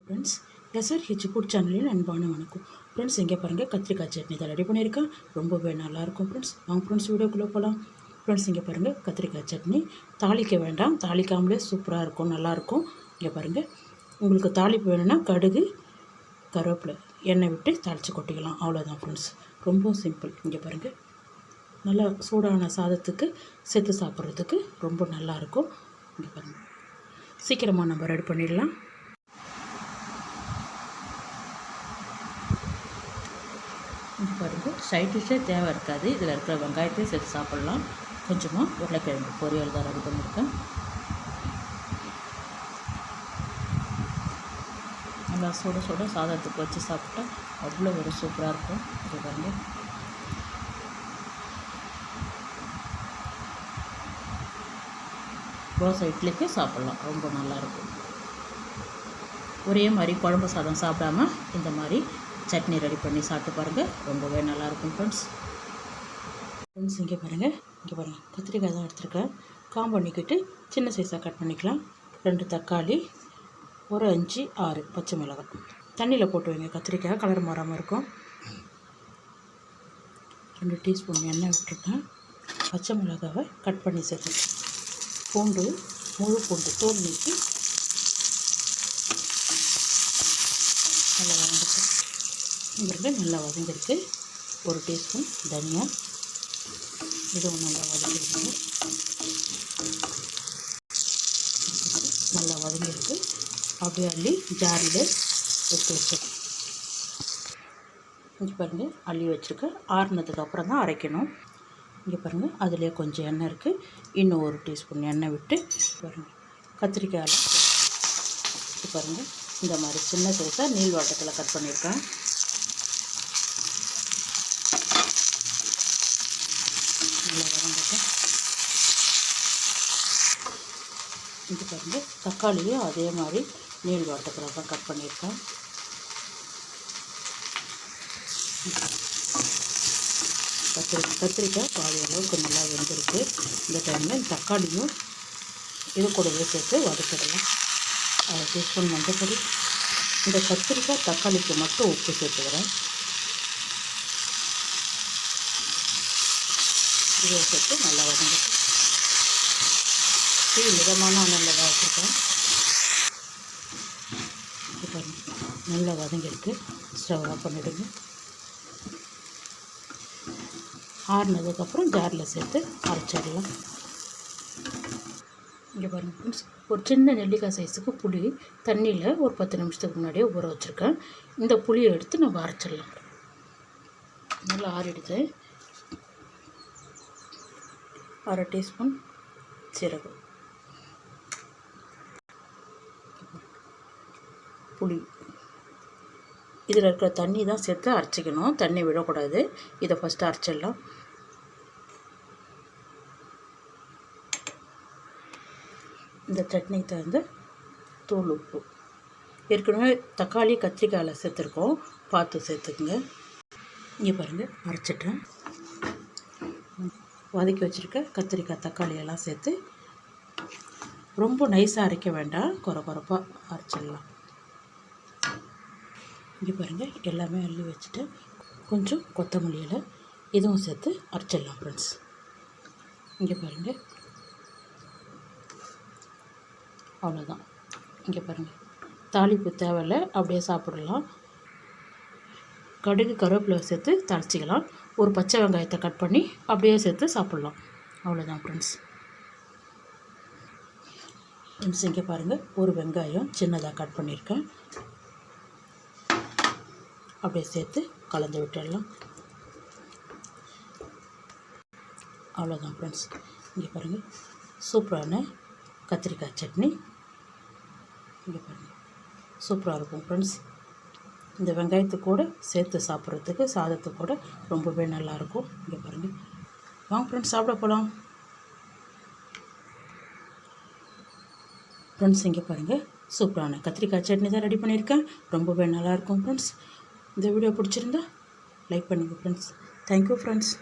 Friends, SRH food சேனலின் அன்பான வணக்கம். ஃப்ரெண்ட்ஸ், இங்கே பாருங்கள், கத்திரிக்காய் சட்னி தான் ரெடி பண்ணியிருக்கேன். ரொம்பவே நல்லாயிருக்கும் ஃப்ரெண்ட்ஸ். வாங்க ஃப்ரெண்ட்ஸ், வீடியோக்குள்ளே போகலாம். ஃப்ரெண்ட்ஸ், இங்கே பாருங்கள், கத்திரிக்காய் சட்னி தாளிக்க வேண்டாம், தாளிக்காமலே சூப்பராக இருக்கும், நல்லாயிருக்கும். இங்கே பாருங்கள், உங்களுக்கு தாளிப்பு வேணும்னா கடுகு, கருவேப்பிலை, எண்ணெய் விட்டு தாளித்து கொட்டிக்கலாம். அவ்வளோதான் ஃப்ரெண்ட்ஸ், ரொம்ப சிம்பிள். இங்கே பாருங்கள், நல்லா சூடான சாதத்துக்கு சேர்த்து சாப்பிட்றதுக்கு ரொம்ப நல்லாயிருக்கும். இங்கே பாருங்கள், சீக்கிரமாக நம்ம ரெடி பண்ணிடலாம். பாருங்கள், சைட் டிஷ்ஷே தேவை இருக்காது. இதில் இருக்கிற வெங்காயத்தையும் சேர்த்து சாப்பிட்லாம். கொஞ்சமாக உருளைக்கிழங்கு பொரியல் தான் ரெடி பண்ணியிருக்கேன். நல்லா சுட சுட சாதத்துக்கு வச்சு சாப்பிட்டா அவ்வளோ ஒரு சூப்பராக இருக்கும். இது பாருங்கள், தோசை இட்லிக்கு சாப்பிட்லாம், ரொம்ப நல்லாயிருக்கும். ஒரே மாதிரி குழம்பு சாதம் சாப்பிடாமல் இந்த மாதிரி சட்னி ரெடி பண்ணி சாப்பிட்டு பாருங்கள், ரொம்பவே நல்லாயிருக்கும் ஃப்ரெண்ட்ஸ். இங்கே பாருங்கள், கத்திரிக்காய் தான் எடுத்துருக்கேன். காம்பு பண்ணிக்கிட்டு சின்ன சைஸாக கட் பண்ணிக்கலாம். 2 தக்காளி, ஒரு 5, 6 பச்சை மிளகாய். தண்ணியில் போட்டு வைங்க, கத்திரிக்காய் கலர் மாறாமல் இருக்கும். 2 டீஸ்பூன் எண்ணெய் விட்டுருக்கேன். பச்சை மிளகாவை கட் பண்ணி சேர்த்து, பூண்டு, முழு பூண்டு தோல் நீக்கி நல்லா வதங்கிட்டு நல்லா வதங்கிருக்கு. 1 டீஸ்பூன் தனியா, இதுவும் நல்லா வதங்கிருக்கு. நல்லா வதங்கிருக்கு. அப்படியே அள்ளி ஜாரில் எடுத்து வச்சுருக்கேன். இங்கே பாருங்கள், அள்ளி வச்சுருக்கேன். ஆறுனதுக்கு அப்புறம் தான் அரைக்கணும். இங்கே பாருங்கள், அதிலே கொஞ்சம் எண்ணெய் இருக்குது. இன்னும் 1 டீஸ்பூன் எண்ணெய் விட்டு பாருங்கள், கத்திரிக்காயெல்லாம் பாருங்கள், இந்த மாதிரி சின்ன சைஸாக நீள்வாட்டத்தில் கட் பண்ணியிருக்கேன். நல்லா வதங்கிட்டேன். இது பாருங்கள், தக்காளியும் அதே மாதிரி நீள்வாட்டத்தில் தான் கட் பண்ணியிருக்கேன். கத்திரிக்காய் பாதி அளவுக்கு நல்லா வெந்திருக்கு. இந்த டைமில் தக்காளியும் இது கூடவே சேர்த்து வதக்கிடலாம். 1/2 டீஸ்பூன் மஞ்சள், இந்த கத்திரிக்காய் தக்காளிக்கு மட்டும் உப்பு சேர்த்துக்கிறேன். இதை சேர்த்து நல்லா வதங்கிட்டு, மிதமான நல்லதாக வச்சுருக்கேன். இப்போ நல்லா வதங்கிருக்கு. ஸ்டவ் ஆஃப் பண்ணிவிடுங்க. ஆறுனதுக்கப்புறம் ஜாரில் சேர்த்து அரைச்சிடலாம். இங்கே பாருங்கள் ஃப்ரெண்ட்ஸ், ஒரு சின்ன நெல்லிக்காய் சைஸுக்கு புளி தண்ணியில் ஒரு 10 நிமிஷத்துக்கு முன்னாடியே ஊற வச்சுருக்கேன். இந்த புளியை எடுத்து நம்ம அரைச்சிடலாம். நல்லா ஆறிடுது. 1/2 டீஸ்பூன் சீரகம், புளி, இதில் இருக்கிற தண்ணி தான் சேர்த்து அரைச்சிக்கணும், தண்ணி விடக்கூடாது. இதை ஃபஸ்ட்டு அரைச்சிடலாம். இந்த சட்னிக்கு தகுந்த தூள் உப்பு, ஏற்கனவே தக்காளி கத்திரிக்காயில் சேர்த்துருக்கோம், பார்த்து சேர்த்துக்குங்க. இங்கே பாருங்கள், அரைச்சிட்டேன். வதக்கி வச்சுருக்க கத்திரிக்காய் தக்காளி எல்லாம் சேர்த்து ரொம்ப நைஸாக அரைக்க வேண்டாம், குறப்பாக அரைச்சிடலாம். இங்கே பாருங்கள், எல்லாமே அள்ளி வச்சுட்டு கொஞ்சம் கொத்தமல்லி இலை இதுவும் சேர்த்து அரைச்சிடலாம் ஃப்ரெண்ட்ஸ். இங்கே பாருங்கள், அவ்வளோதான். இங்கே பாருங்கள், தாளிப்பு தேவையில்லை, அப்படியே சாப்பிடலாம். கடுகு கருவேப்பிலை சேர்த்து தாளிச்சிக்கலாம். ஒரு பச்சை வெங்காயத்தை கட் பண்ணி அப்படியே சேர்த்து சாப்பிட்லாம். அவ்வளோதான் ஃப்ரெண்ட்ஸ். இங்கே பாருங்கள், ஒரு வெங்காயம் சின்னதாக கட் பண்ணியிருக்கேன். அப்படியே சேர்த்து கலந்து விட்டுடலாம். அவ்வளோதான் ஃப்ரெண்ட்ஸ். இங்கே பாருங்கள், சூப்பரான கத்திரிக்காய் சட்னி. இங்கே பாருங்கள், சூப்பராக இருக்கும் ஃப்ரெண்ட்ஸ். இந்த வெங்காயத்து கூட சேர்த்து சாப்பிட்றதுக்கு சாதத்து கூட ரொம்பவே நல்லாயிருக்கும். இங்கே பாருங்கள், வாங்க ஃப்ரெண்ட்ஸ், சாப்பிட போகலாம். ஃப்ரெண்ட்ஸ், இங்கே பாருங்கள், சூப்பரான கத்திரிக்காய் சட்னி தான் ரெடி பண்ணியிருக்கேன். ரொம்பவே நல்லாயிருக்கும் ஃப்ரெண்ட்ஸ். இந்த வீடியோ பிடிச்சிருந்தா லைக் பண்ணுங்கள் ஃப்ரெண்ட்ஸ். Thank you friends.